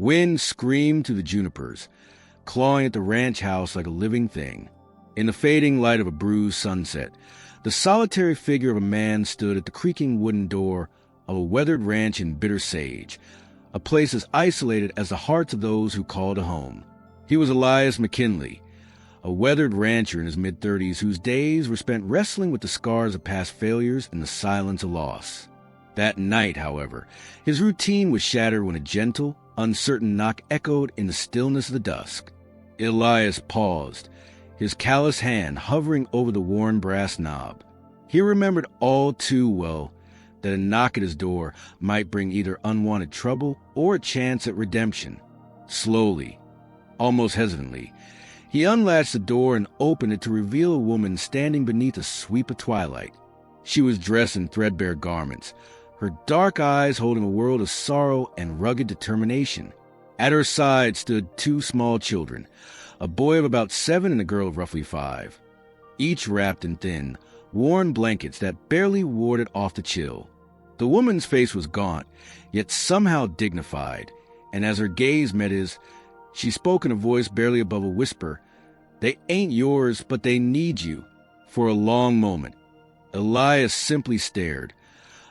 Wind screamed through the junipers, clawing at the ranch house like a living thing. In the fading light of a bruised sunset, the solitary figure of a man stood at the creaking wooden door of a weathered ranch in Bitter Sage, a place as isolated as the hearts of those who called a home. He was Elias McKinley, a weathered rancher in his mid-30s whose days were spent wrestling with the scars of past failures and the silence of loss. That night, however, his routine was shattered when a gentle, uncertain knock echoed in the stillness of the dusk. Elias paused, his callous hand hovering over the worn brass knob. He remembered all too well that a knock at his door might bring either unwanted trouble or a chance at redemption. Slowly, almost hesitantly, he unlatched the door and opened it to reveal a woman standing beneath a sweep of twilight. She was dressed in threadbare garments, her dark eyes holding a world of sorrow and rugged determination. At her side stood two small children, a boy of about 7 and a girl of roughly 5, each wrapped in thin, worn blankets that barely warded off the chill. The woman's face was gaunt, yet somehow dignified, and as her gaze met his, she spoke in a voice barely above a whisper. "They ain't yours, but they need you." For a long moment, Elias simply stared,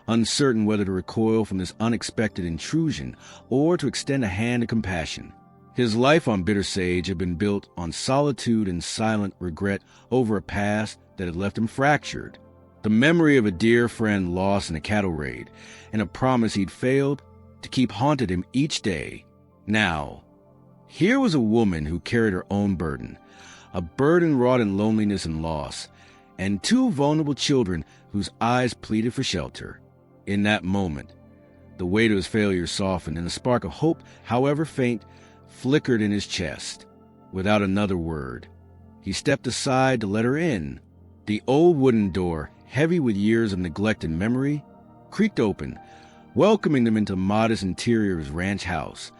uncertain whether to recoil from this unexpected intrusion or to extend a hand of compassion. His life on Bitter Sage had been built on solitude and silent regret over a past that had left him fractured. The memory of a dear friend lost in a cattle raid and a promise he'd failed to keep haunted him each day. Now, here was a woman who carried her own burden, a burden wrought in loneliness and loss, and two vulnerable children whose eyes pleaded for shelter. In that moment, the weight of his failure softened, and a spark of hope, however faint, flickered in his chest. Without another word, he stepped aside to let her in. The old wooden door, heavy with years of neglect and memory, creaked open, welcoming them into the modest interior of his ranch house,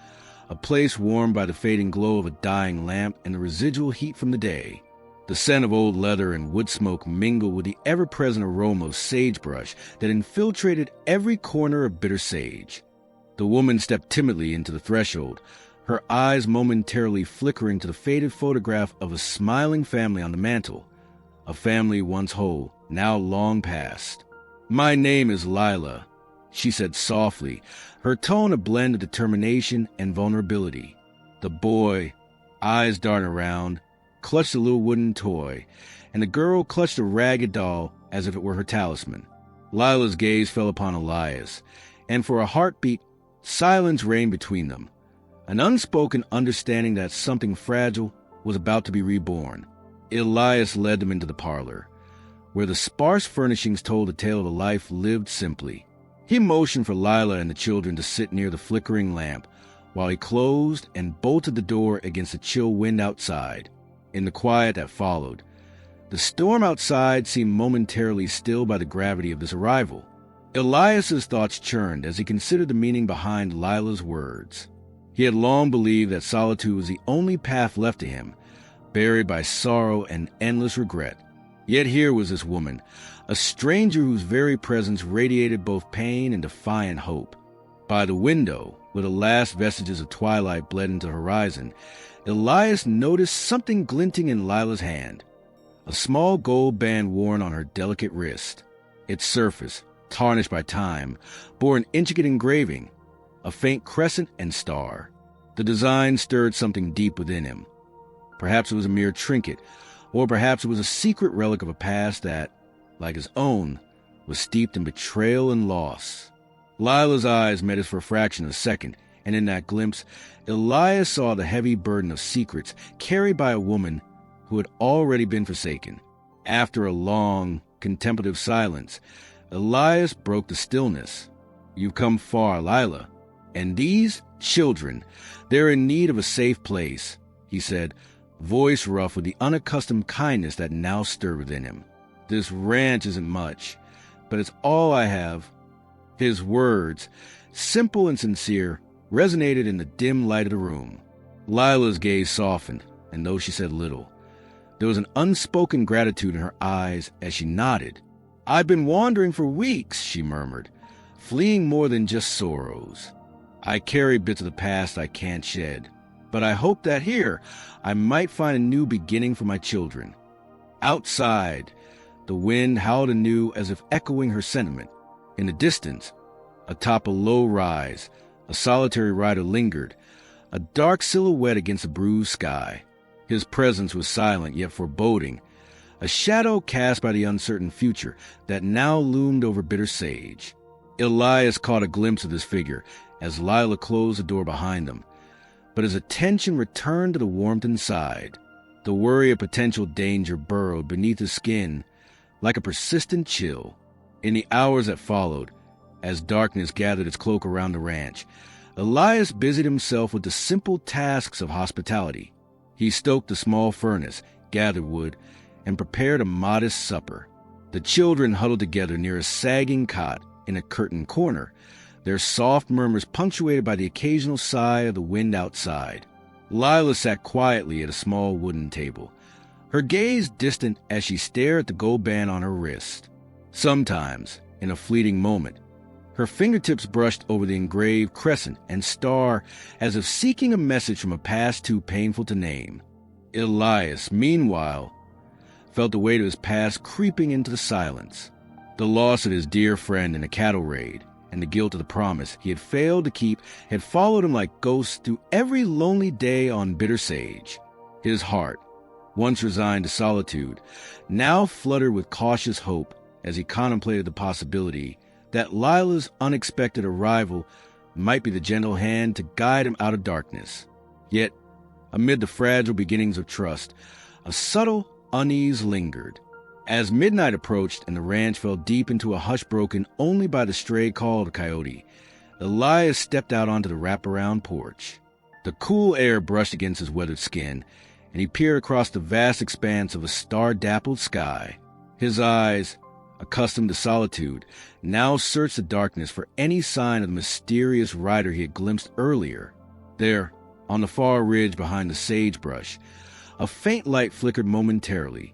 a place warmed by the fading glow of a dying lamp and the residual heat from the day. The scent of old leather and wood smoke mingled with the ever-present aroma of sagebrush that infiltrated every corner of Bitter Sage. The woman stepped timidly into the threshold, her eyes momentarily flickering to the faded photograph of a smiling family on the mantel, a family once whole, now long past. "My name is Lila," she said softly, her tone a blend of determination and vulnerability. The boy, eyes darting around, clutched a little wooden toy, and the girl clutched a ragged doll as if it were her talisman. Lila's gaze fell upon Elias, and for a heartbeat, silence reigned between them, an unspoken understanding that something fragile was about to be reborn. Elias led them into the parlor, where the sparse furnishings told a tale of a life lived simply. He motioned for Lila and the children to sit near the flickering lamp, while he closed and bolted the door against the chill wind outside. In the quiet that followed, the storm outside seemed momentarily stilled by the gravity of this arrival. Elias's thoughts churned as he considered the meaning behind Lila's words. He had long believed that solitude was the only path left to him, buried by sorrow and endless regret. Yet here was this woman, a stranger whose very presence radiated both pain and defiant hope. By the window, where the last vestiges of twilight bled into the horizon, Elias noticed something glinting in Lila's hand, a small gold band worn on her delicate wrist. Its surface, tarnished by time, bore an intricate engraving, a faint crescent and star. The design stirred something deep within him. Perhaps it was a mere trinket, or perhaps it was a secret relic of a past that, like his own, was steeped in betrayal and loss. Lila's eyes met his for a fraction of a second, and in that glimpse, Elias saw the heavy burden of secrets carried by a woman who had already been forsaken. After a long, contemplative silence, Elias broke the stillness. "You've come far, Lila. And these children, they're in need of a safe place," he said, voice rough with the unaccustomed kindness that now stirred within him. "This ranch isn't much, but it's all I have." His words, simple and sincere, resonated in the dim light of the room. Lila's gaze softened, and though she said little, there was an unspoken gratitude in her eyes as she nodded. "I've been wandering for weeks," she murmured, "fleeing more than just sorrows." I carry bits of the past I can't shed, but I hope that here I might find a new beginning for my children. Outside, the wind howled anew as if echoing her sentiment. In the distance, atop a low rise, a solitary rider lingered, a dark silhouette against a bruised sky. His presence was silent yet foreboding, a shadow cast by the uncertain future that now loomed over Bitter Sage. Elias caught a glimpse of this figure as Lila closed the door behind them, but his attention returned to the warmth inside. The worry of potential danger burrowed beneath his skin like a persistent chill. In the hours that followed, as darkness gathered its cloak around the ranch, Elias busied himself with the simple tasks of hospitality. He stoked a small furnace, gathered wood, and prepared a modest supper. The children huddled together near a sagging cot in a curtained corner, their soft murmurs punctuated by the occasional sigh of the wind outside. Lila sat quietly at a small wooden table, her gaze distant as she stared at the gold band on her wrist. Sometimes, in a fleeting moment, her fingertips brushed over the engraved crescent and star as if seeking a message from a past too painful to name. Elias, meanwhile, felt the weight of his past creeping into the silence. The loss of his dear friend in a cattle raid and the guilt of the promise he had failed to keep had followed him like ghosts through every lonely day on Bitter Sage. His heart, once resigned to solitude, now fluttered with cautious hope as he contemplated the possibility that Lila's unexpected arrival might be the gentle hand to guide him out of darkness. Yet, amid the fragile beginnings of trust, a subtle unease lingered. As midnight approached and the ranch fell deep into a hush broken only by the stray call of the coyote, Elias stepped out onto the wraparound porch. The cool air brushed against his weathered skin, and he peered across the vast expanse of a star-dappled sky. His eyes, accustomed to solitude, now searched the darkness for any sign of the mysterious rider he had glimpsed earlier. There, on the far ridge behind the sagebrush, a faint light flickered momentarily,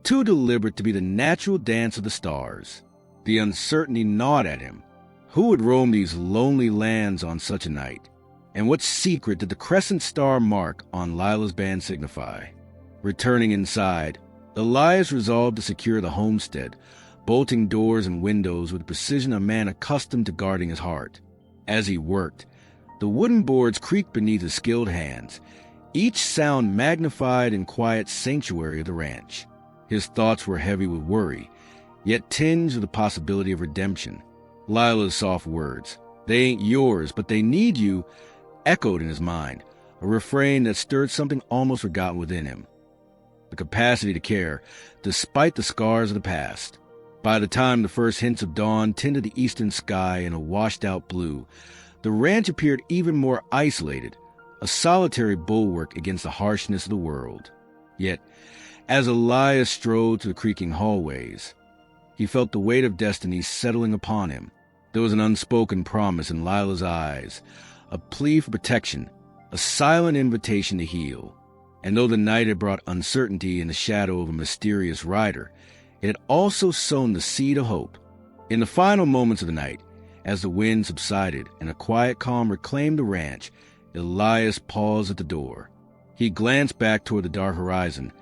too deliberate to be the natural dance of the stars. The uncertainty gnawed at him. Who would roam these lonely lands on such a night? And what secret did the crescent star mark on Lila's band signify? Returning inside, Elias resolved to secure the homestead, bolting doors and windows with the precision of a man accustomed to guarding his heart. As he worked, the wooden boards creaked beneath his skilled hands, each sound magnified in quiet sanctuary of the ranch. His thoughts were heavy with worry, yet tinged with the possibility of redemption. Lila's soft words, "They ain't yours, but they need you," echoed in his mind, a refrain that stirred something almost forgotten within him. The capacity to care, despite the scars of the past. By the time the first hints of dawn tinted the eastern sky in a washed-out blue, the ranch appeared even more isolated, a solitary bulwark against the harshness of the world. Yet, as Elias strode through the creaking hallways, he felt the weight of destiny settling upon him. There was an unspoken promise in Lila's eyes, a plea for protection, a silent invitation to heal. And though the night had brought uncertainty in the shadow of a mysterious rider, it had also sown the seed of hope. In the final moments of the night, as the wind subsided and a quiet calm reclaimed the ranch, Elias paused at the door. He glanced back toward the dark horizon,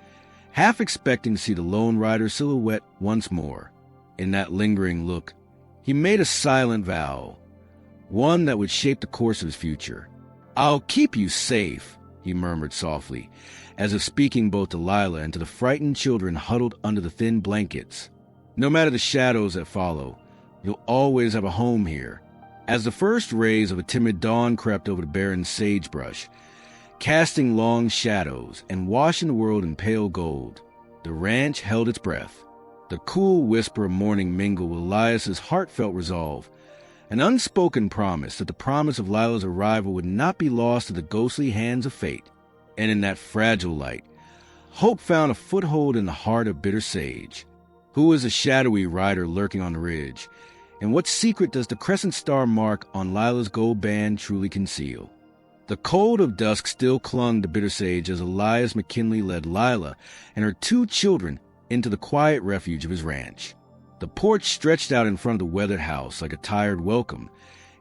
half expecting to see the lone rider's silhouette once more. In that lingering look, he made a silent vow, one that would shape the course of his future. "I'll keep you safe," he murmured softly, as if speaking both to Lila and to the frightened children huddled under the thin blankets. "No matter the shadows that follow, you'll always have a home here." As the first rays of a timid dawn crept over the barren sagebrush, casting long shadows and washing the world in pale gold, the ranch held its breath. The cool whisper of morning mingled with Elias's heartfelt resolve, an unspoken promise that the promise of Lila's arrival would not be lost to the ghostly hands of fate. And in that fragile light, hope found a foothold in the heart of Bitter Sage. Who is the shadowy rider lurking on the ridge? And what secret does the crescent star mark on Lila's gold band truly conceal? The cold of dusk still clung to Bitter Sage as Elias McKinley led Lila and her 2 children into the quiet refuge of his ranch. The porch stretched out in front of the weathered house like a tired welcome,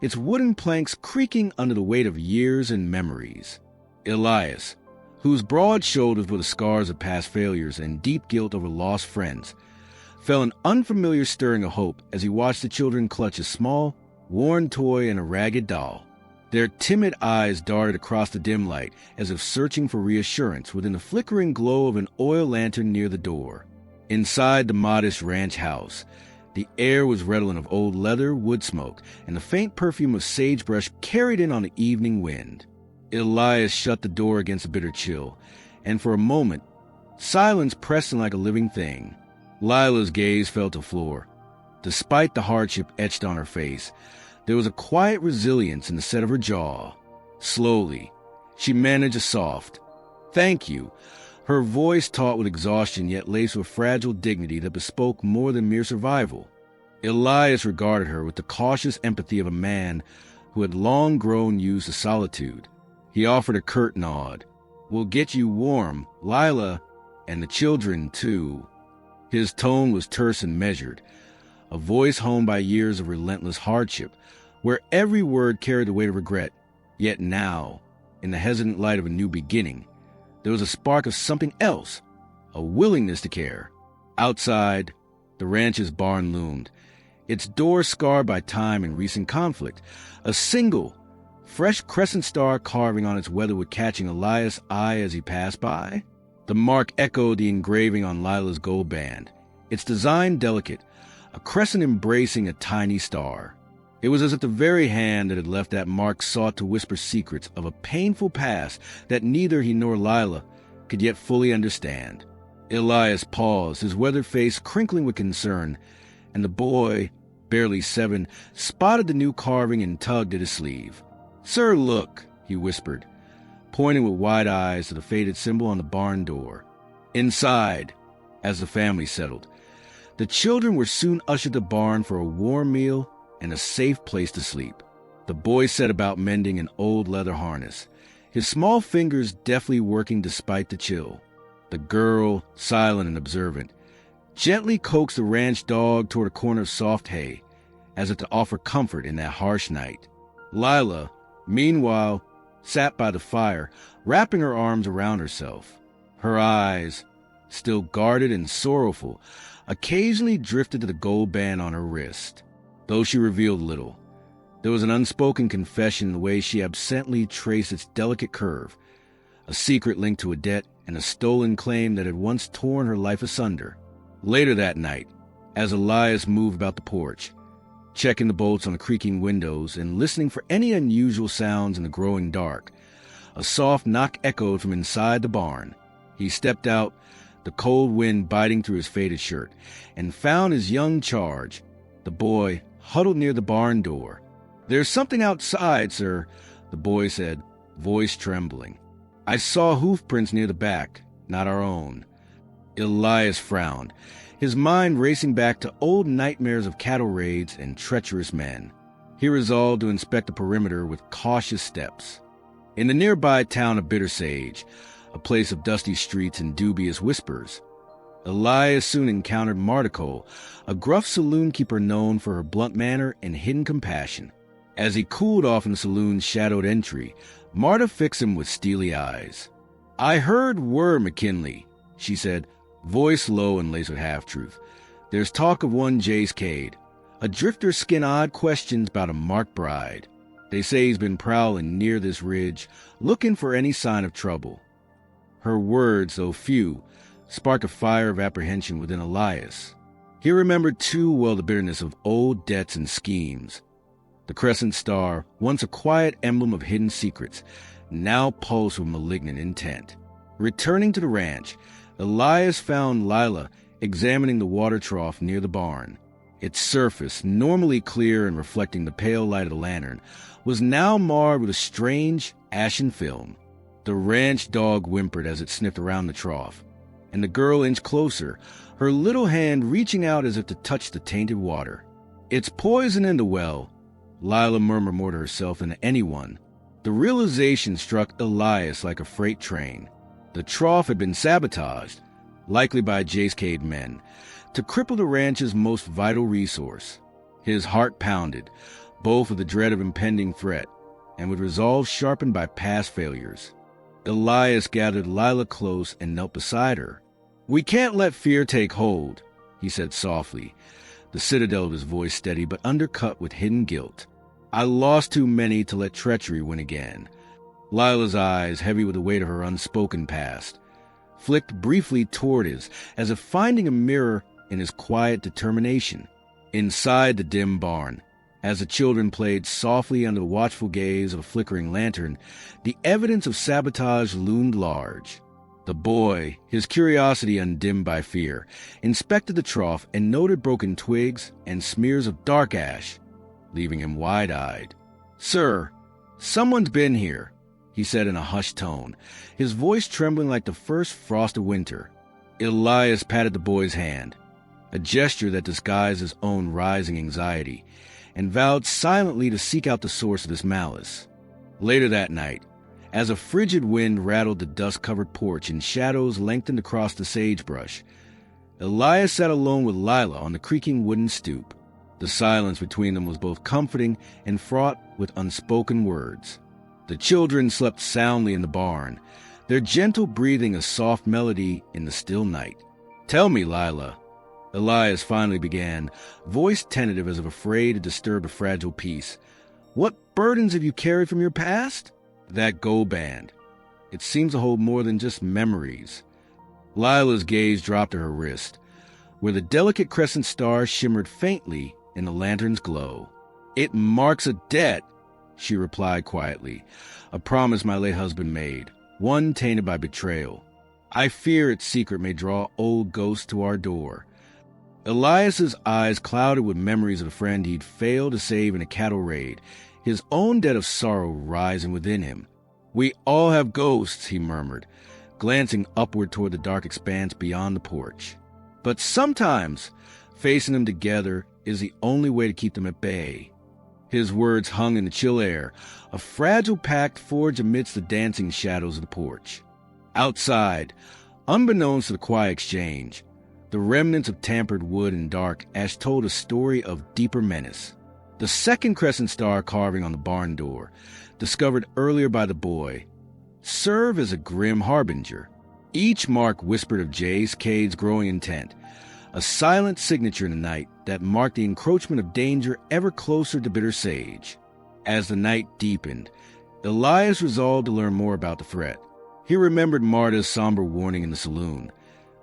its wooden planks creaking under the weight of years and memories. Elias, whose broad shoulders were the scars of past failures and deep guilt over lost friends, felt an unfamiliar stirring of hope as he watched the children clutch a small, worn toy and a ragged doll. Their timid eyes darted across the dim light as if searching for reassurance within the flickering glow of an oil lantern near the door. Inside the modest ranch house, the air was redolent of old leather, wood smoke, and the faint perfume of sagebrush carried in on the evening wind. Elias shut the door against a bitter chill, and for a moment, silence pressed in like a living thing. Lila's gaze fell to the floor. Despite the hardship etched on her face, there was a quiet resilience in the set of her jaw. Slowly, she managed a soft, "Thank you," her voice taut with exhaustion yet laced with fragile dignity that bespoke more than mere survival. Elias regarded her with the cautious empathy of a man who had long grown used to solitude. He offered a curt nod. "We'll get you warm, Lila, and the children, too." His tone was terse and measured, a voice honed by years of relentless hardship, where every word carried the weight of regret. Yet now, in the hesitant light of a new beginning, there was a spark of something else, a willingness to care. Outside, the ranch's barn loomed, its door scarred by time and recent conflict, a single, fresh crescent star carving on its weatherwood catching Elias' eye as he passed by. The mark echoed the engraving on Lila's gold band, its design delicate, a crescent embracing a tiny star. It was as if the very hand that had left that mark sought to whisper secrets of a painful past that neither he nor Lila could yet fully understand. Elias paused, his weathered face crinkling with concern, and the boy, barely 7, spotted the new carving and tugged at his sleeve. "Sir, look," he whispered, pointing with wide eyes to the faded symbol on the barn door. Inside, as the family settled, the children were soon ushered to the barn for a warm meal and a safe place to sleep. The boy set about mending an old leather harness, his small fingers deftly working despite the chill. The girl, silent and observant, gently coaxed the ranch dog toward a corner of soft hay, as if to offer comfort in that harsh night. Lila, meanwhile, sat by the fire, wrapping her arms around herself. Her eyes, still guarded and sorrowful, occasionally drifted to the gold band on her wrist. Though she revealed little, there was an unspoken confession in the way she absently traced its delicate curve, a secret link to a debt and a stolen claim that had once torn her life asunder. Later that night, as Elias moved about the porch, checking the bolts on the creaking windows and listening for any unusual sounds in the growing dark, a soft knock echoed from inside the barn. He stepped out, the cold wind biting through his faded shirt, and found his young charge, the boy, huddled near the barn door. "There's something outside, sir," the boy said, voice trembling. "I saw hoof prints near the back, not our own." Elias frowned, his mind racing back to old nightmares of cattle raids and treacherous men. He resolved to inspect the perimeter with cautious steps. In the nearby town of Bitter Sage, a place of dusty streets and dubious whispers, Elias soon encountered Martico, a gruff saloon keeper known for her blunt manner and hidden compassion. As he cooled off in the saloon's shadowed entry, Marta fixed him with steely eyes. "I heard word, McKinley," she said, voice low and laced with half-truth. "There's talk of one Jace Cade. A drifter skin odd questions about a marked bride. They say he's been prowling near this ridge, looking for any sign of trouble." Her words, though few, sparked a fire of apprehension within Elias. He remembered too well the bitterness of old debts and schemes. The crescent star, once a quiet emblem of hidden secrets, now pulsed with malignant intent. Returning to the ranch, Elias found Lila examining the water trough near the barn. Its surface, normally clear and reflecting the pale light of the lantern, was now marred with a strange, ashen film. The ranch dog whimpered as it sniffed around the trough, and the girl inched closer, her little hand reaching out as if to touch the tainted water. "It's poison in the well," Lila murmured more to herself than to anyone. The realization struck Elias like a freight train. The trough had been sabotaged, likely by Jace Cade men, to cripple the ranch's most vital resource. His heart pounded, both with the dread of impending threat and with resolve sharpened by past failures. Elias gathered Lila close and knelt beside her. "We can't let fear take hold," he said softly, the citadel of his voice steady but undercut with hidden guilt. "I lost too many to let treachery win again." Lila's eyes, heavy with the weight of her unspoken past, flicked briefly toward his, as if finding a mirror in his quiet determination. Inside the dim barn, as the children played softly under the watchful gaze of a flickering lantern, the evidence of sabotage loomed large. The boy, his curiosity undimmed by fear, inspected the trough and noted broken twigs and smears of dark ash, leaving him wide-eyed. "Sir, someone's been here," he said in a hushed tone, his voice trembling like the first frost of winter. Elias patted the boy's hand, a gesture that disguised his own rising anxiety, and vowed silently to seek out the source of this malice. Later that night, as a frigid wind rattled the dust-covered porch and shadows lengthened across the sagebrush, Elias sat alone with Lila on the creaking wooden stoop. The silence between them was both comforting and fraught with unspoken words. The children slept soundly in the barn, their gentle breathing a soft melody in the still night. "Tell me, Lila," Elias finally began, voice tentative as if afraid to disturb a fragile peace. "What burdens have you carried from your past?" "That gold band. It seems to hold more than just memories." Lila's gaze dropped to her wrist, where the delicate crescent star shimmered faintly in the lantern's glow. "It marks a debt," she replied quietly, "a promise my late husband made, one tainted by betrayal. I fear its secret may draw old ghosts to our door." Elias's eyes clouded with memories of the friend he'd failed to save in a cattle raid, his own debt of sorrow rising within him. "We all have ghosts," he murmured, glancing upward toward the dark expanse beyond the porch. "But sometimes facing them together is the only way to keep them at bay." His words hung in the chill air, a fragile pact forged amidst the dancing shadows of the porch. Outside, unbeknownst to the quiet exchange, the remnants of tampered wood and dark ash told a story of deeper menace. The second crescent star carving on the barn door, discovered earlier by the boy, served as a grim harbinger. Each mark whispered of Jace Cade's growing intent, a silent signature in the night that marked the encroachment of danger ever closer to Bitter Sage. As the night deepened, Elias resolved to learn more about the threat. He remembered Marta's somber warning in the saloon,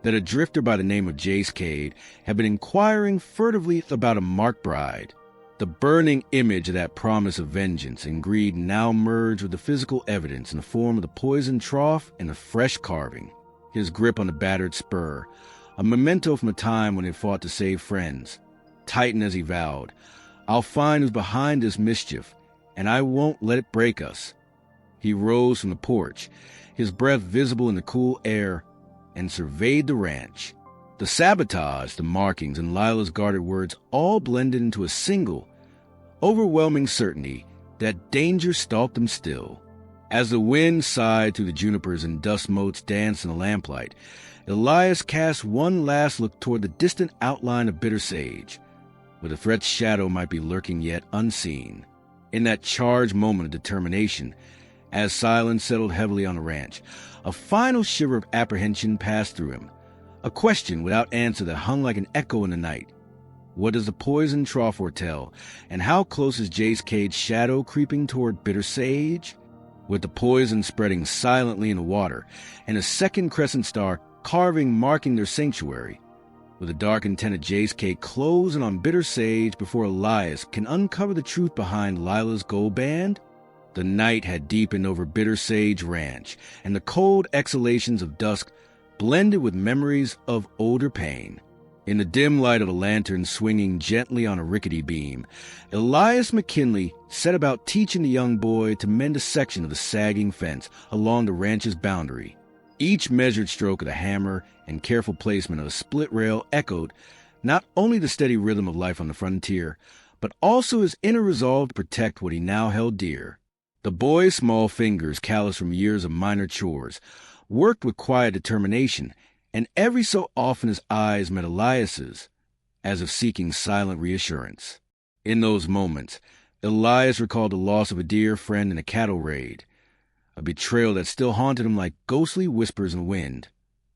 that a drifter by the name of Jace Cade had been inquiring furtively about a marked bride. The burning image of that promise of vengeance and greed now merged with the physical evidence in the form of the poisoned trough and the fresh carving. His grip on the battered spur, a memento from a time when he fought to save friends, tightened as he vowed, "I'll find who's behind this mischief, and I won't let it break us." He rose from the porch, his breath visible in the cool air, and surveyed the ranch. The sabotage, the markings, and Lila's guarded words all blended into a single, overwhelming certainty that danger stalked them still. As the wind sighed through the junipers and dust motes danced in the lamplight, Elias cast one last look toward the distant outline of Bitter Sage, where the threat's shadow might be lurking yet unseen. In that charged moment of determination, as silence settled heavily on the ranch, a final shiver of apprehension passed through him, a question without answer that hung like an echo in the night. What does the poison trough foretell, and how close is Jace Cade's shadow creeping toward Bitter Sage? With the poison spreading silently in the water, and a second crescent star carving marking their sanctuary, with the dark intent of Jace Cade closing on Bitter Sage before Elias can uncover the truth behind Lila's gold band? The night had deepened over Bitter Sage Ranch, and the cold exhalations of dusk blended with memories of older pain. In the dim light of a lantern swinging gently on a rickety beam, Elias McKinley set about teaching the young boy to mend a section of the sagging fence along the ranch's boundary. Each measured stroke of the hammer and careful placement of a split rail echoed not only the steady rhythm of life on the frontier, but also his inner resolve to protect what he now held dear. The boy's small fingers, calloused from years of minor chores, worked with quiet determination, and every so often his eyes met Elias's, as if seeking silent reassurance. In those moments, Elias recalled the loss of a dear friend in a cattle raid, a betrayal that still haunted him like ghostly whispers in the wind.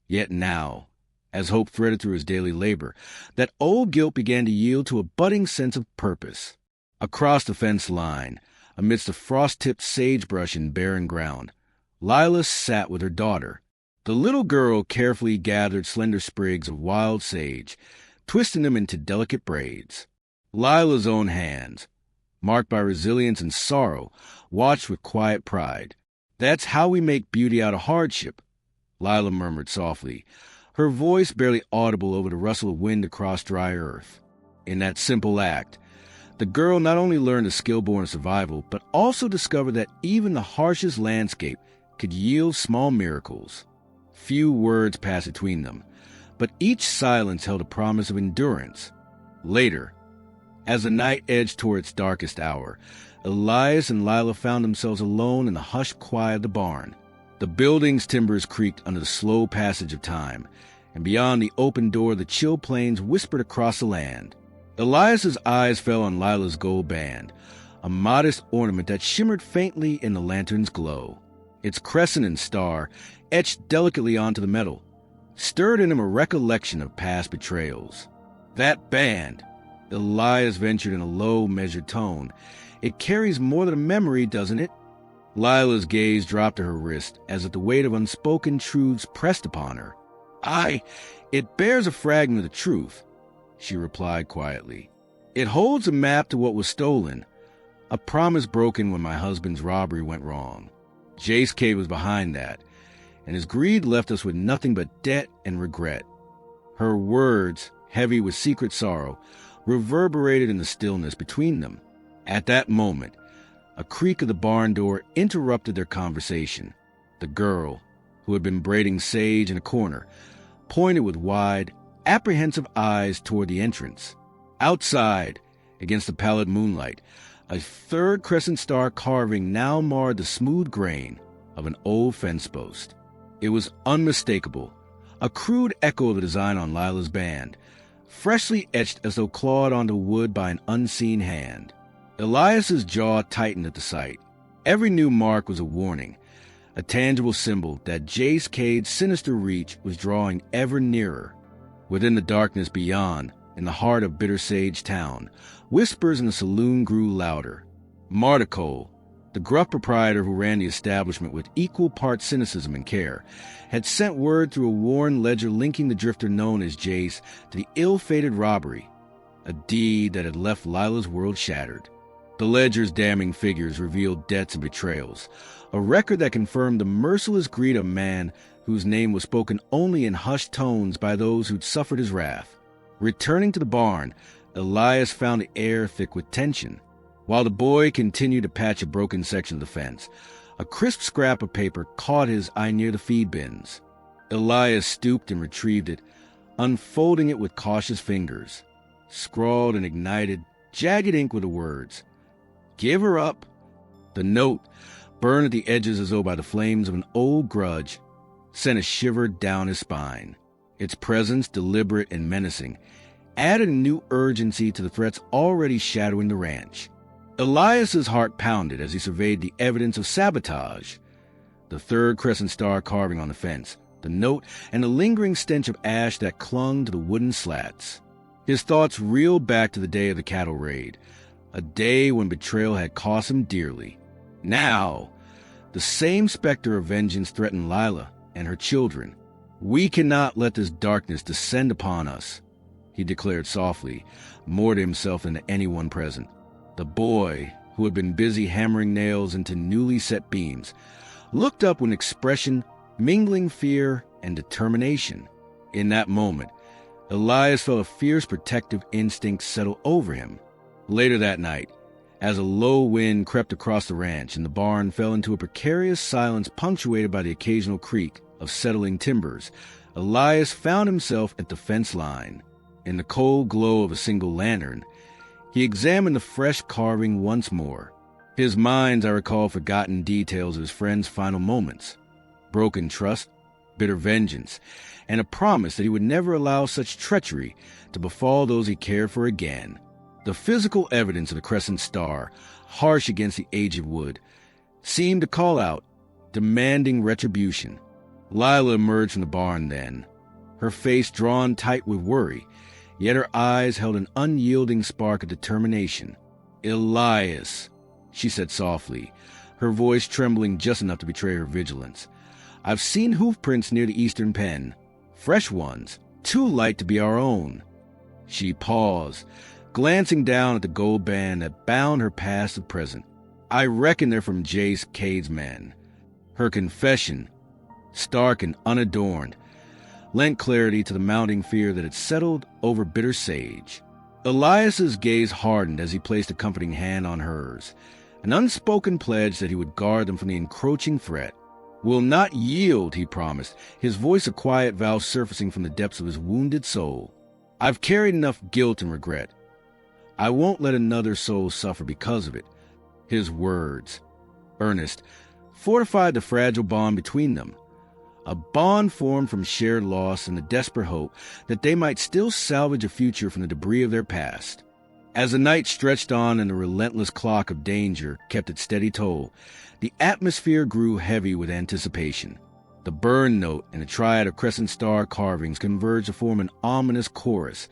Yet now, as hope threaded through his daily labor, that old guilt began to yield to a budding sense of purpose. Across the fence line, amidst the frost-tipped sagebrush and barren ground, Lila sat with her daughter. The little girl carefully gathered slender sprigs of wild sage, twisting them into delicate braids. Lila's own hands, marked by resilience and sorrow, watched with quiet pride. "That's how we make beauty out of hardship," Lila murmured softly, her voice barely audible over the rustle of wind across dry earth. In that simple act, the girl not only learned a skill born of survival, but also discovered that even the harshest landscape could yield small miracles. Few words passed between them, but each silence held a promise of endurance. Later, as the night edged toward its darkest hour, Elias and Lila found themselves alone in the hushed quiet of the barn. The building's timbers creaked under the slow passage of time, and beyond the open door the chill plains whispered across the land. Elias's eyes fell on Lila's gold band, a modest ornament that shimmered faintly in the lantern's glow. Its crescent and star, etched delicately onto the metal, stirred in him a recollection of past betrayals. "That band," Elias ventured in a low, measured tone. "It carries more than a memory, doesn't it?" Lila's gaze dropped to her wrist as if the weight of unspoken truths pressed upon her. It bears a fragment of the truth," she replied quietly. "It holds a map to what was stolen, a promise broken when my husband's robbery went wrong. Jace Cade was behind that, and his greed left us with nothing but debt and regret." Her words, heavy with secret sorrow, reverberated in the stillness between them. At that moment, a creak of the barn door interrupted their conversation. The girl, who had been braiding sage in a corner, pointed with wide, apprehensive eyes toward the entrance. Outside, against the pallid moonlight, a third crescent star carving now marred the smooth grain of an old fence post. It was unmistakable, a crude echo of the design on Lila's band, freshly etched as though clawed onto wood by an unseen hand. Elias's jaw tightened at the sight. Every new mark was a warning, a tangible symbol that Jace Cade's sinister reach was drawing ever nearer. Within the darkness beyond, in the heart of Bitter Sage Town, whispers in the saloon grew louder. Marticole, the gruff proprietor who ran the establishment with equal parts cynicism and care, had sent word through a worn ledger linking the drifter known as Jace to the ill-fated robbery, a deed that had left Lila's world shattered. The ledger's damning figures revealed debts and betrayals, a record that confirmed the merciless greed of a man whose name was spoken only in hushed tones by those who'd suffered his wrath. Returning to the barn, Elias found the air thick with tension. While the boy continued to patch a broken section of the fence, a crisp scrap of paper caught his eye near the feed bins. Elias stooped and retrieved it, unfolding it with cautious fingers. Scrawled in ignited, jagged ink were the words, "Give her up." The note, burned at the edges as though by the flames of an old grudge, sent a shiver down his spine. Its presence, deliberate and menacing, added a new urgency to the threats already shadowing the ranch. Elias's heart pounded as he surveyed the evidence of sabotage. The third crescent star carving on the fence, the note, and the lingering stench of ash that clung to the wooden slats. His thoughts reeled back to the day of the cattle raid, a day when betrayal had cost him dearly. Now, the same specter of vengeance threatened Lila and her children. "We cannot let this darkness descend upon us," he declared softly, more to himself than to anyone present. The boy, who had been busy hammering nails into newly set beams, looked up with an expression mingling fear and determination. In that moment, Elias felt a fierce protective instinct settle over him. Later that night, as a low wind crept across the ranch and the barn fell into a precarious silence punctuated by the occasional creak of settling timbers, Elias found himself at the fence line. In the cold glow of a single lantern, he examined the fresh carving once more. His mind's, I recall, forgotten details of his friend's final moments. Broken trust, bitter vengeance, and a promise that he would never allow such treachery to befall those he cared for again. The physical evidence of the crescent star, harsh against the aged wood, seemed to call out, demanding retribution. Lila emerged from the barn then, her face drawn tight with worry, yet her eyes held an unyielding spark of determination. "Elias," she said softly, her voice trembling just enough to betray her vigilance. "I've seen hoof prints near the eastern pen. Fresh ones, too light to be our own." She paused, glancing down at the gold band that bound her past and present. "I reckon they're from Jace Cade's men." Her confession, stark and unadorned, lent clarity to the mounting fear that had settled over Bitter Sage. Elias's gaze hardened as he placed a comforting hand on hers, an unspoken pledge that he would guard them from the encroaching threat. "Will not yield," he promised, his voice a quiet vow surfacing from the depths of his wounded soul. "I've carried enough guilt and regret. I won't let another soul suffer because of it." His words, earnest, fortified the fragile bond between them, a bond formed from shared loss and the desperate hope that they might still salvage a future from the debris of their past. As the night stretched on and the relentless clock of danger kept its steady toll, the atmosphere grew heavy with anticipation. The burn note and the triad of crescent star carvings converged to form an ominous chorus,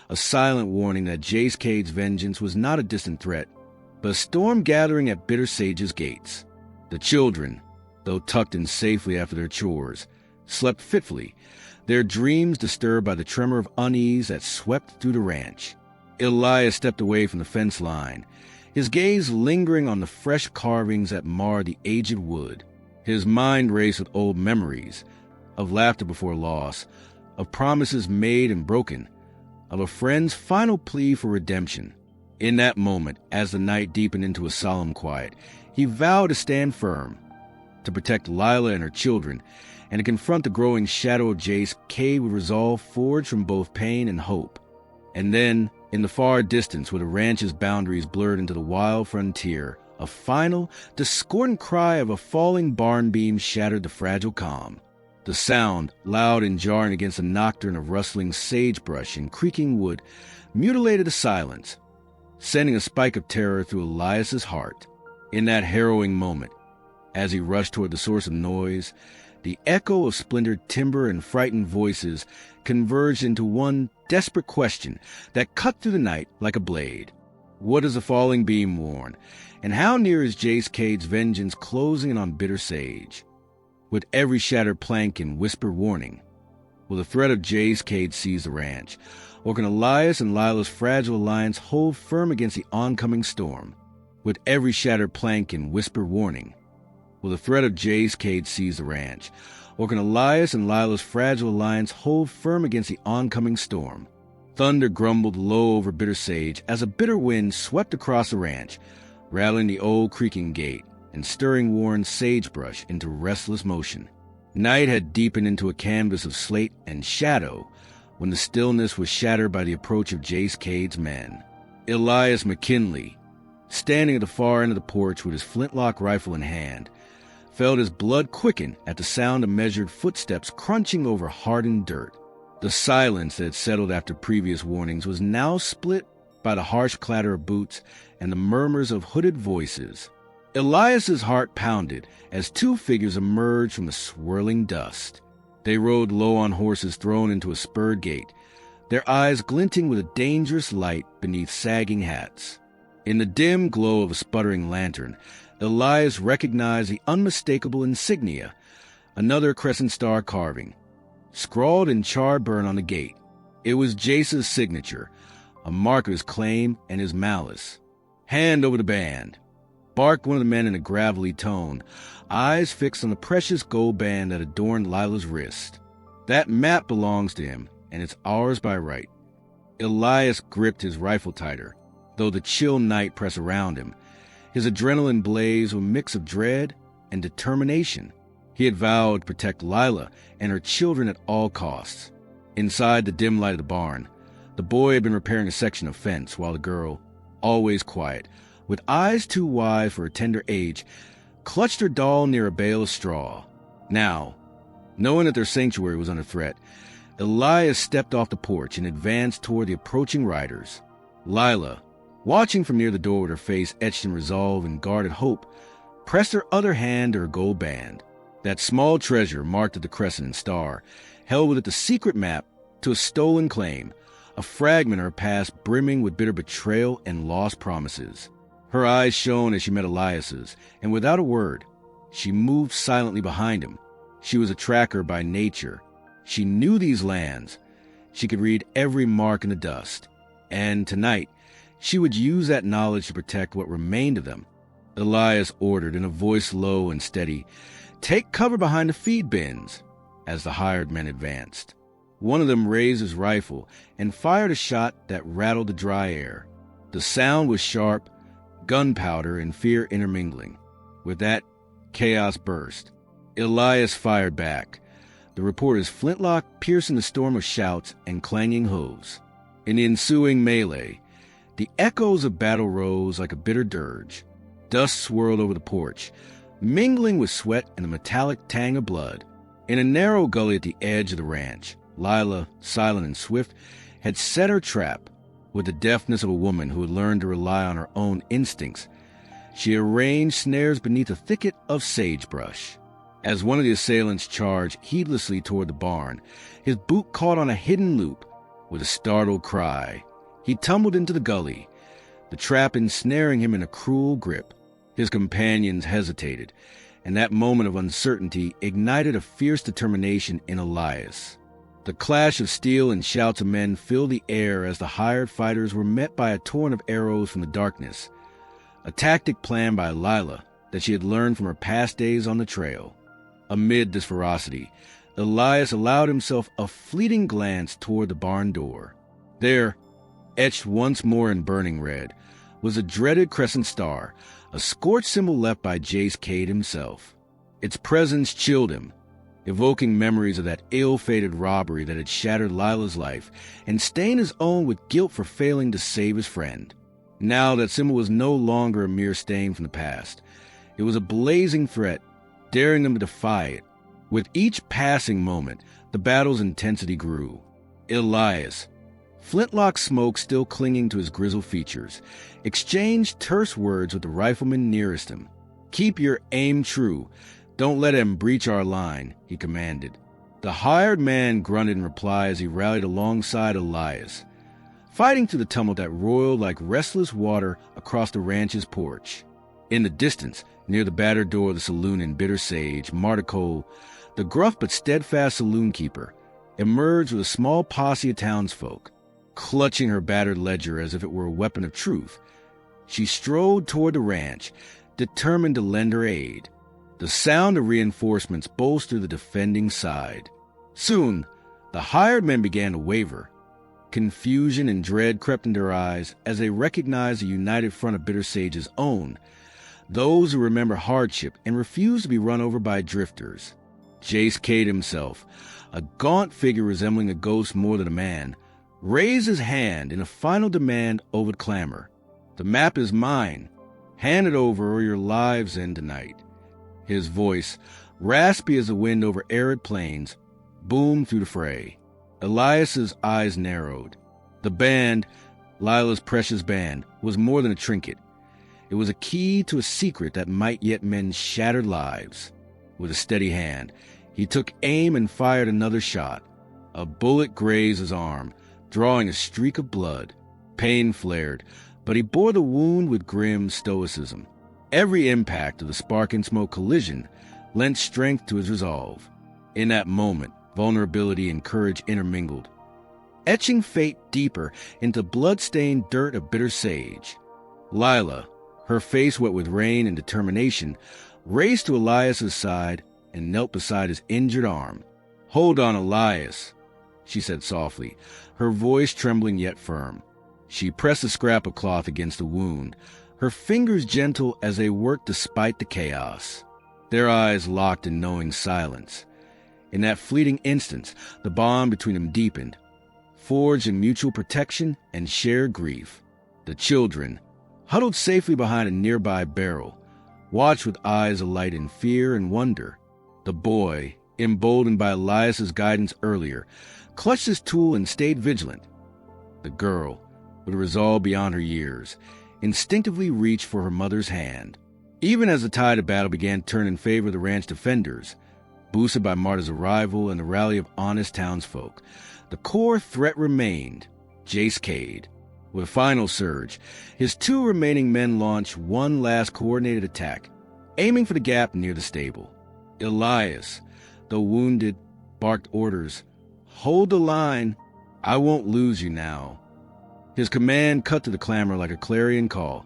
a silent warning that Jace Cade's vengeance was not a distant threat, but a storm gathering at Bitter Sage's gates. The children, though tucked in safely after their chores, slept fitfully, their dreams disturbed by the tremor of unease that swept through the ranch. Elias stepped away from the fence line, his gaze lingering on the fresh carvings that marred the aged wood. His mind raced with old memories, of laughter before loss, of promises made and broken, of a friend's final plea for redemption. In that moment, as the night deepened into a solemn quiet, he vowed to stand firm, to protect Lila and her children, and to confront the growing shadow of Jace Cade with resolve forged from both pain and hope. And then, in the far distance where the ranch's boundaries blurred into the wild frontier, a final, discordant cry of a falling barn beam shattered the fragile calm. The sound, loud and jarring against the nocturne of rustling sagebrush and creaking wood, mutilated the silence, sending a spike of terror through Elias's heart. In that harrowing moment, as he rushed toward the source of noise, the echo of splintered timber and frightened voices converged into one desperate question that cut through the night like a blade. What does the falling beam warn, and how near is Jace Cade's vengeance closing in on Bitter Sage? With every shattered plank and whisper warning, will the threat of Jace Cade seize the ranch, or can Elias and Lila's fragile alliance hold firm against the oncoming storm? With every shattered plank and whisper warning, will the threat of Jace Cade seize the ranch, or can Elias and Lila's fragile alliance hold firm against the oncoming storm? Thunder grumbled low over Bitter Sage as a bitter wind swept across the ranch, rattling the old creaking gate and stirring worn sagebrush into restless motion. Night had deepened into a canvas of slate and shadow when the stillness was shattered by the approach of Jace Cade's men. Elias McKinley, standing at the far end of the porch with his flintlock rifle in hand, felt his blood quicken at the sound of measured footsteps crunching over hardened dirt. The silence that had settled after previous warnings was now split by the harsh clatter of boots and the murmurs of hooded voices. Elias's heart pounded as two figures emerged from the swirling dust. They rode low on horses thrown into a spurred gait, their eyes glinting with a dangerous light beneath sagging hats. In the dim glow of a sputtering lantern, Elias recognized the unmistakable insignia, another crescent star carving, scrawled in charred burn on the gate. It was Jace's signature, a mark of his claim and his malice. "Hand over the band," barked one of the men in a gravelly tone, eyes fixed on the precious gold band that adorned Lila's wrist. "That map belongs to him, and it's ours by right." Elias gripped his rifle tighter, though the chill night pressed around him. His adrenaline blazed with a mix of dread and determination. He had vowed to protect Lila and her children at all costs. Inside the dim light of the barn, the boy had been repairing a section of fence while the girl, always quiet, with eyes too wide for her tender age, clutched her doll near a bale of straw. Now, knowing that their sanctuary was under threat, Elias stepped off the porch and advanced toward the approaching riders. Lila, Watching from near the door with her face etched in resolve and guarded hope, pressed her other hand to her gold band. That small treasure marked with the crescent and star held with it the secret map to a stolen claim, a fragment of her past brimming with bitter betrayal and lost promises. Her eyes shone as she met Elias's, and without a word, she moved silently behind him. She was a tracker by nature. She knew these lands. She could read every mark in the dust. And tonight, she would use that knowledge to protect what remained of them. Elias ordered in a voice low and steady, "Take cover behind the feed bins," as the hired men advanced. One of them raised his rifle and fired a shot that rattled the dry air. The sound was sharp, gunpowder and fear intermingling. With that, chaos burst. Elias fired back, the reporter's flintlock piercing the storm of shouts and clanging hooves. In the ensuing melee, the echoes of battle rose like a bitter dirge. Dust swirled over the porch, mingling with sweat and the metallic tang of blood. In a narrow gully at the edge of the ranch, Lila, silent and swift, had set her trap. With the deftness of a woman who had learned to rely on her own instincts, she arranged snares beneath a thicket of sagebrush. As one of the assailants charged heedlessly toward the barn, his boot caught on a hidden loop. With a startled cry, he tumbled into the gully, the trap ensnaring him in a cruel grip. His companions hesitated, and that moment of uncertainty ignited a fierce determination in Elias. The clash of steel and shouts of men filled the air as the hired fighters were met by a torrent of arrows from the darkness, a tactic planned by Lila that she had learned from her past days on the trail. Amid this ferocity, Elias allowed himself a fleeting glance toward the barn door. There, etched once more in burning red, was a dreaded crescent star, a scorched symbol left by Jace Cade himself. Its presence chilled him, evoking memories of that ill-fated robbery that had shattered Lila's life and stained his own with guilt for failing to save his friend. Now that symbol was no longer a mere stain from the past. It was a blazing threat, daring them to defy it. With each passing moment, the battle's intensity grew. Elias, flintlock smoke still clinging to his grizzled features, exchanged terse words with the rifleman nearest him. "Keep your aim true. Don't let him breach our line," he commanded. The hired man grunted in reply as he rallied alongside Elias, fighting through the tumult that roiled like restless water across the ranch's porch. In the distance, near the battered door of the saloon in Bitter Sage, Marticole, the gruff but steadfast saloon keeper, emerged with a small posse of townsfolk. Clutching her battered ledger as if it were a weapon of truth, she strode toward the ranch, determined to lend her aid. The sound of reinforcements bolstered the defending side. Soon, the hired men began to waver. Confusion and dread crept into their eyes as they recognized the united front of Bitter Sage's own, those who remember hardship and refuse to be run over by drifters. Jace Cade himself, a gaunt figure resembling a ghost more than a man, raised his hand in a final demand over the clamor. "The map is mine. Hand it over or your lives end tonight." His voice, raspy as the wind over arid plains, boomed through the fray. Elias's eyes narrowed. The band, Lila's precious band, was more than a trinket. It was a key to a secret that might yet mend shattered lives. With a steady hand, he took aim and fired another shot. A bullet grazed his arm, drawing a streak of blood. Pain flared, but he bore the wound with grim stoicism. Every impact of the spark and smoke collision lent strength to his resolve. In that moment, vulnerability and courage intermingled, etching fate deeper into blood-stained dirt of Bitter Sage. Lila, her face wet with rain and determination, raced to Elias's side and knelt beside his injured arm. "Hold on, Elias," she said softly, her voice trembling yet firm. She pressed a scrap of cloth against the wound, her fingers gentle as they worked despite the chaos. Their eyes locked in knowing silence. In that fleeting instant, the bond between them deepened, forged in mutual protection and shared grief. The children, huddled safely behind a nearby barrel, watched with eyes alight in fear and wonder. The boy, emboldened by Elias's guidance earlier, clutched his tool and stayed vigilant. The girl, with resolve beyond her years, instinctively reached for her mother's hand. Even as the tide of battle began to turn in favor of the ranch defenders, boosted by Marta's arrival and the rally of honest townsfolk, the core threat remained: Jace Cade. With a final surge, his 2 remaining men launched one last coordinated attack, aiming for the gap near the stable. Elias, though wounded, barked orders: "Hold the line. I won't lose you now." His command cut to the clamor like a clarion call,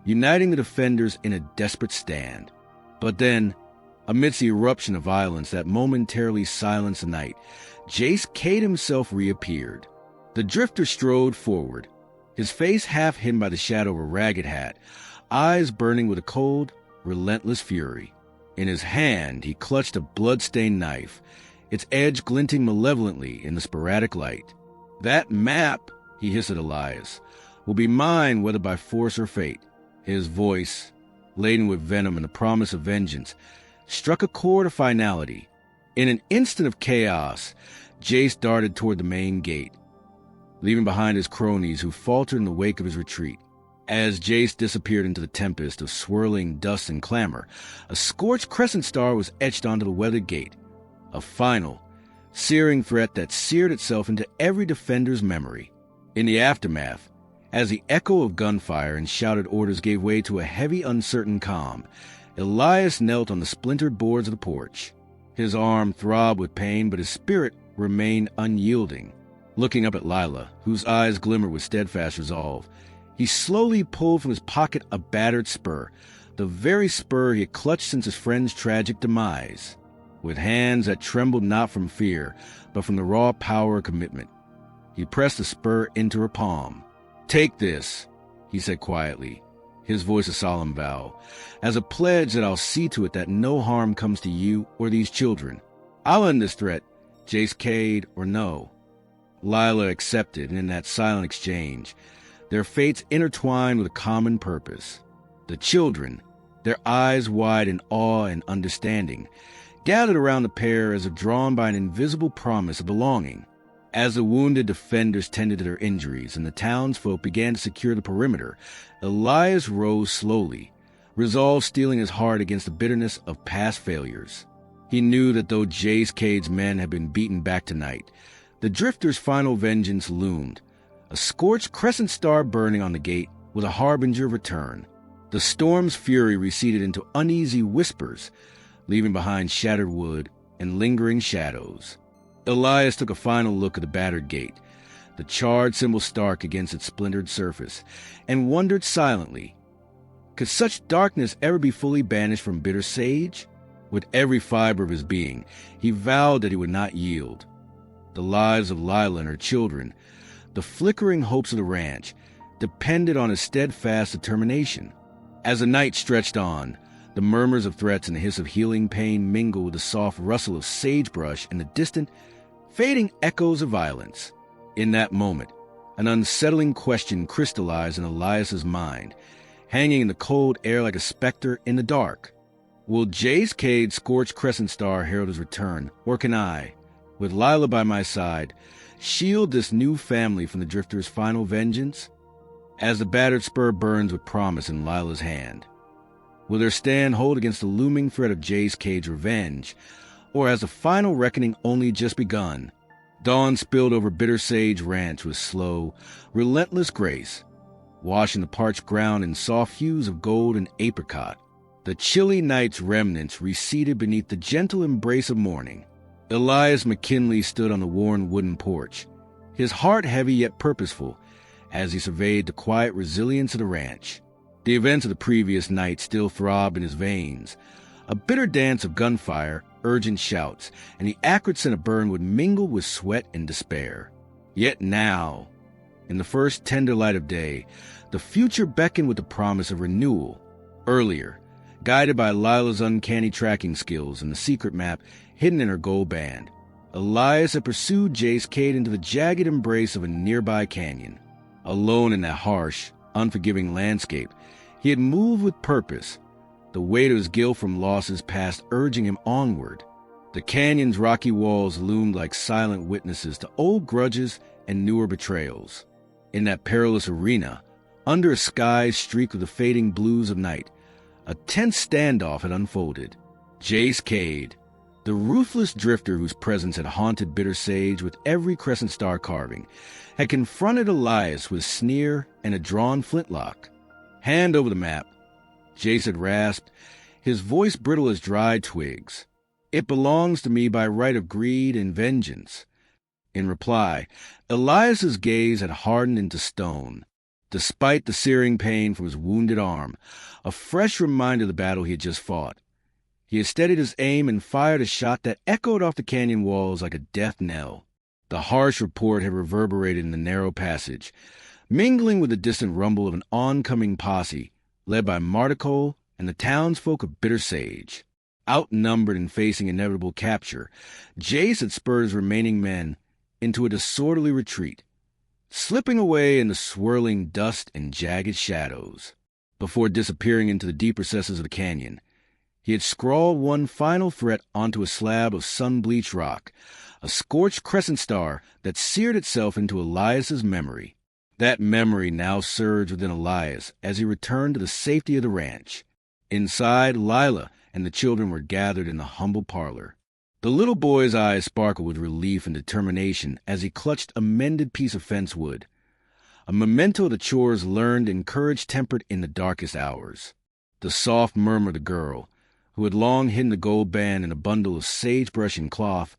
uniting the defenders in a desperate stand. But then, amidst the eruption of violence that momentarily silenced the night, Jace Cade himself reappeared. The drifter strode forward, his face half hidden by the shadow of a ragged hat, eyes burning with a cold, relentless fury. In his hand, he clutched a blood-stained knife, its edge glinting malevolently in the sporadic light. "That map," he hissed at Elias, "will be mine whether by force or fate." His voice, laden with venom and the promise of vengeance, struck a chord of finality. In an instant of chaos, Jace darted toward the main gate, leaving behind his cronies who faltered in the wake of his retreat. As Jace disappeared into the tempest of swirling dust and clamor, a scorched crescent star was etched onto the weathered gate, a final, searing threat that seared itself into every defender's memory. In the aftermath, as the echo of gunfire and shouted orders gave way to a heavy, uncertain calm, Elias knelt on the splintered boards of the porch. His arm throbbed with pain, but his spirit remained unyielding. Looking up at Lila, whose eyes glimmered with steadfast resolve, he slowly pulled from his pocket a battered spur, the very spur he had clutched since his friend's tragic demise. With hands that trembled not from fear, but from the raw power of commitment, he pressed the spur into her palm. "Take this," he said quietly, his voice a solemn vow, "as a pledge that I'll see to it that no harm comes to you or these children. I'll end this threat, Jace Cade or no." Lila accepted, and in that silent exchange, their fates intertwined with a common purpose. The children, their eyes wide in awe and understanding, gathered around the pair as if drawn by an invisible promise of belonging. As the wounded defenders tended to their injuries and the townsfolk began to secure the perimeter, Elias rose slowly, resolve steeling his heart against the bitterness of past failures. He knew that though Jace Cade's men had been beaten back tonight, the drifters' final vengeance loomed, a scorched crescent star burning on the gate with a harbinger of return. The storm's fury receded into uneasy whispers, leaving behind shattered wood and lingering shadows. Elias took a final look at the battered gate, the charred symbol stark against its splintered surface, and wondered silently, could such darkness ever be fully banished from Bitter Sage? With every fiber of his being, he vowed that he would not yield. The lives of Lila and her children, the flickering hopes of the ranch, depended on his steadfast determination. As the night stretched on, the murmurs of threats and the hiss of healing pain mingled with the soft rustle of sagebrush and the distant, fading echoes of violence. In that moment, an unsettling question crystallized in Elias's mind, hanging in the cold air like a specter in the dark. Will Jace Cade's scorched crescent star herald his return, or can I, with Lila by my side, shield this new family from the drifter's final vengeance? As the battered spur burns with promise in Lila's hand, will their stand hold against the looming threat of Jace Cade's revenge, or has the final reckoning only just begun? Dawn spilled over Bitter Sage Ranch with slow, relentless grace, washing the parched ground in soft hues of gold and apricot. The chilly night's remnants receded beneath the gentle embrace of morning. Elias McKinley stood on the worn wooden porch, his heart heavy yet purposeful, as he surveyed the quiet resilience of the ranch. The events of the previous night still throbbed in his veins. A bitter dance of gunfire, urgent shouts, and the acrid scent of burn would mingle with sweat and despair. Yet now, in the first tender light of day, the future beckoned with the promise of renewal. Earlier, guided by Lila's uncanny tracking skills and the secret map hidden in her gold band, Elias had pursued Jace Cade into the jagged embrace of a nearby canyon. Alone in that harsh, unforgiving landscape, he had moved with purpose, the weight of his guilt from losses past urging him onward. The canyon's rocky walls loomed like silent witnesses to old grudges and newer betrayals. In that perilous arena, Under a sky streaked with the fading blues of night, a tense standoff had unfolded. Jace Cade, the ruthless drifter whose presence had haunted Bitter Sage with every crescent star carving, had confronted Elias with a sneer and a drawn flintlock. "Hand over the map," Jace had rasped, his voice brittle as dried twigs. "It belongs to me by right of greed and vengeance." In reply, Elias's gaze had hardened into stone. Despite the searing pain from his wounded arm, a fresh reminder of the battle he had just fought, he had steadied his aim and fired a shot that echoed off the canyon walls like a death knell. The harsh report had reverberated in the narrow passage, mingling with the distant rumble of an oncoming posse led by Marticole and the townsfolk of Bitter Sage. Outnumbered and facing inevitable capture, Jace had spurred his remaining men into a disorderly retreat, slipping away in the swirling dust and jagged shadows. Before disappearing into the deep recesses of the canyon, he had scrawled one final threat onto a slab of sun-bleached rock, a scorched crescent star that seared itself into Elias's memory. That memory now surged within Elias as he returned to the safety of the ranch. Inside, Lila and the children were gathered in the humble parlor. The little boy's eyes sparkled with relief and determination as he clutched a mended piece of fence wood, a memento of the chores learned and courage tempered in the darkest hours. The soft murmur of the girl, who had long hidden the gold band in a bundle of sagebrush and cloth,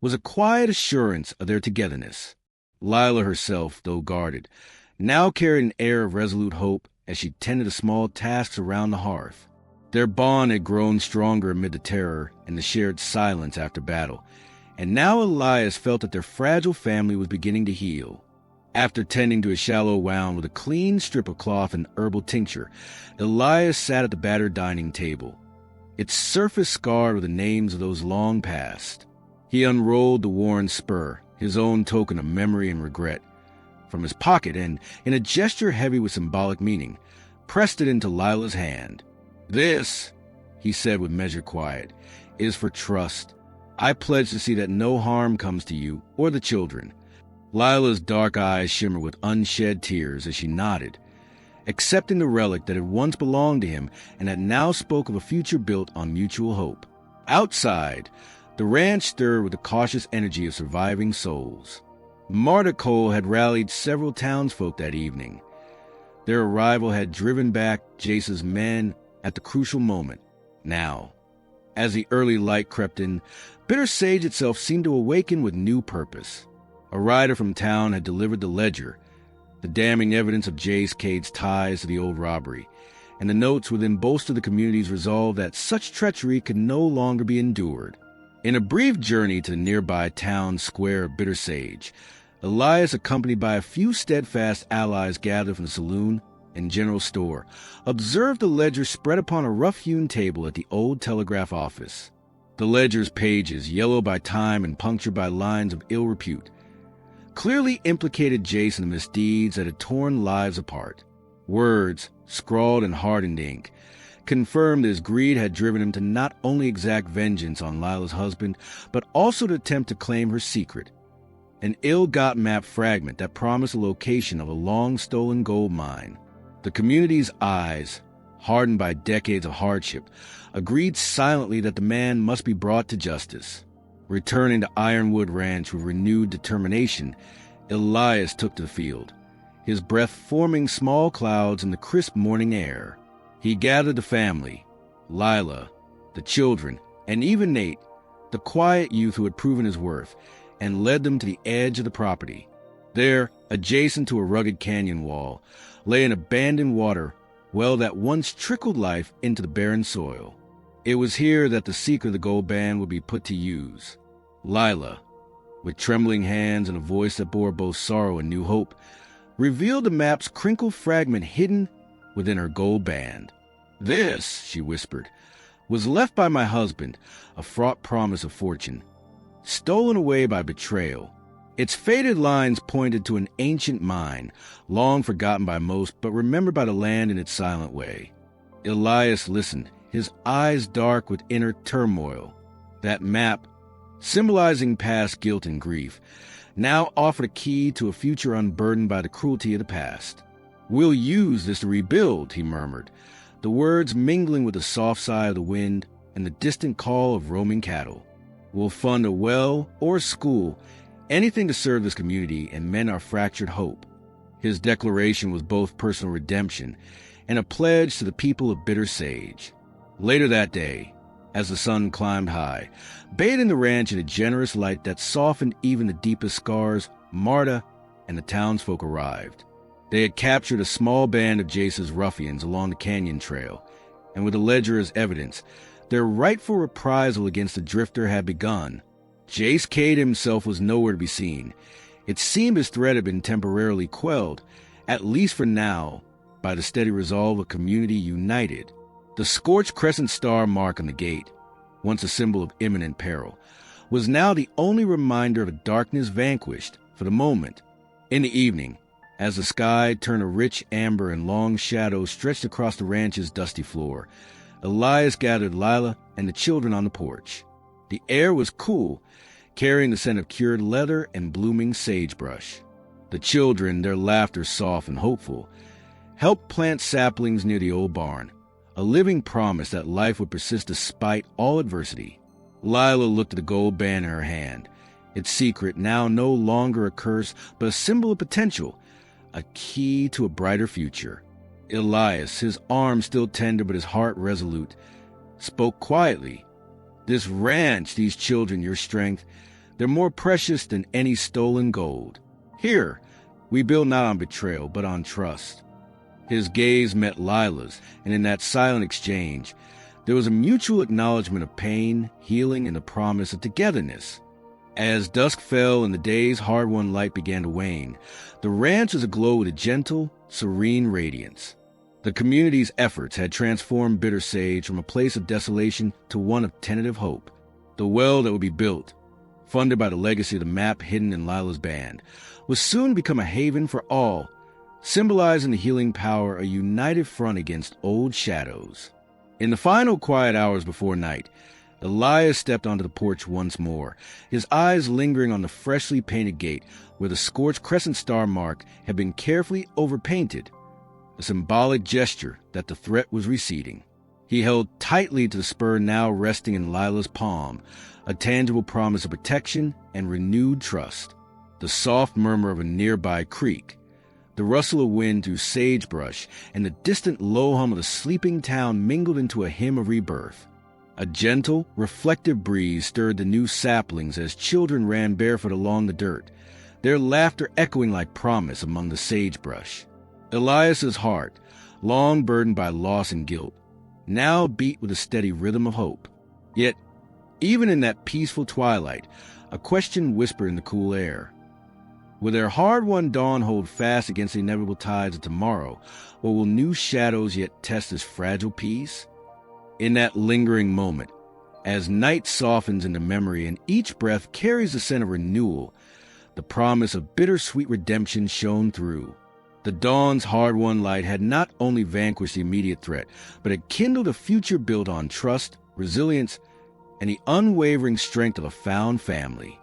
was a quiet assurance of their togetherness. Lila herself, though guarded, now carried an air of resolute hope as she tended the small tasks around the hearth. Their bond had grown stronger amid the terror and the shared silence after battle, and now Elias felt that their fragile family was beginning to heal. After tending to a shallow wound with a clean strip of cloth and herbal tincture, Elias sat at the battered dining table, its surface scarred with the names of those long past. He unrolled the worn spur, his own token of memory and regret, from his pocket and, in a gesture heavy with symbolic meaning, pressed it into Lila's hand. "This," he said with measured quiet, "is for trust. I pledge to see that no harm comes to you or the children." Lila's dark eyes shimmered with unshed tears as she nodded, accepting the relic that had once belonged to him and that now spoke of a future built on mutual hope. Outside, the ranch stirred with the cautious energy of surviving souls. Marticole had rallied several townsfolk that evening. Their arrival had driven back Jace's men at the crucial moment. Now, as the early light crept in, Bitter Sage itself seemed to awaken with new purpose. A rider from town had delivered the ledger, the damning evidence of Jace Cade's ties to the old robbery, and the notes within bolstered the community's resolve that such treachery could no longer be endured. In a brief journey to the nearby town square of Bitter Sage, Elias, accompanied by a few steadfast allies gathered from the saloon and general store, observed the ledger spread upon a rough-hewn table at the old telegraph office. The ledger's pages, yellowed by time and punctured by lines of ill repute, clearly implicated Jace in the misdeeds that had torn lives apart. Words, scrawled in hardened ink, confirmed that his greed had driven him to not only exact vengeance on Lila's husband, but also to attempt to claim her secret, an ill-gotten map fragment that promised the location of a long-stolen gold mine. The community's eyes, hardened by decades of hardship, agreed silently that the man must be brought to justice. Returning to Ironwood Ranch with renewed determination, Elias took to the field, his breath forming small clouds in the crisp morning air. He gathered the family, Lila, the children, and even Nate, the quiet youth who had proven his worth, and led them to the edge of the property. There, adjacent to a rugged canyon wall, lay an abandoned water well that once trickled life into the barren soil. It was here that the secret of the gold band would be put to use. Lila, with trembling hands and a voice that bore both sorrow and new hope, revealed the map's crinkled fragment hidden within her gold band. "This," she whispered, "was left by my husband, a fraught promise of fortune, stolen away by betrayal." Its faded lines pointed to an ancient mine, long forgotten by most, but remembered by the land in its silent way. Elias listened, his eyes dark with inner turmoil. That map, symbolizing past guilt and grief, now offered a key to a future unburdened by the cruelty of the past. "We'll use this to rebuild," he murmured, the words mingling with the soft sigh of the wind and the distant call of roaming cattle. "We'll fund a well or a school, anything to serve this community and mend our fractured hope." His declaration was both personal redemption and a pledge to the people of Bitter Sage. Later that day, as the sun climbed high, bathing the ranch in a generous light that softened even the deepest scars, Marta and the townsfolk arrived. They had captured a small band of Jace's ruffians along the canyon trail, and with the ledger as evidence, their rightful reprisal against the drifter had begun. Jace Cade himself was nowhere to be seen. It seemed his threat had been temporarily quelled, at least for now, by the steady resolve of a community united. The scorched crescent star mark on the gate, once a symbol of imminent peril, was now the only reminder of a darkness vanquished for the moment. In the evening, as the sky turned a rich amber and long shadows stretched across the ranch's dusty floor, Elias gathered Lila and the children on the porch. The air was cool, carrying the scent of cured leather and blooming sagebrush. The children, their laughter soft and hopeful, helped plant saplings near the old barn, a living promise that life would persist despite all adversity. Lila looked at the gold band in her hand, its secret now no longer a curse but a symbol of potential, a key to a brighter future. Elias, his arm still tender but his heart resolute, spoke quietly. "This ranch, these children, your strength, they're more precious than any stolen gold. Here, we build not on betrayal, but on trust." His gaze met Lila's, and in that silent exchange, there was a mutual acknowledgement of pain, healing, and the promise of togetherness. As dusk fell and the day's hard-won light began to wane, the ranch was aglow with a gentle, serene radiance. The community's efforts had transformed Bitter Sage from a place of desolation to one of tentative hope. The well that would be built, funded by the legacy of the map hidden in Lila's band, would soon become a haven for all, symbolizing the healing power of a united front against old shadows. In the final quiet hours before night, Elias stepped onto the porch once more, his eyes lingering on the freshly painted gate where the scorched crescent star mark had been carefully overpainted, a symbolic gesture that the threat was receding. He held tightly to the spur now resting in Lila's palm, a tangible promise of protection and renewed trust. The soft murmur of a nearby creek, the rustle of wind through sagebrush, and the distant low hum of the sleeping town mingled into a hymn of rebirth. A gentle, reflective breeze stirred the new saplings as children ran barefoot along the dirt, their laughter echoing like promise among the sagebrush. Elias's heart, long burdened by loss and guilt, now beat with a steady rhythm of hope. Yet, even in that peaceful twilight, a question whispered in the cool air. Will their hard-won dawn hold fast against the inevitable tides of tomorrow, or will new shadows yet test this fragile peace? In that lingering moment, as night softens into memory and each breath carries the scent of renewal, the promise of bittersweet redemption shone through. The dawn's hard-won light had not only vanquished the immediate threat, but had kindled a future built on trust, resilience, and the unwavering strength of a found family.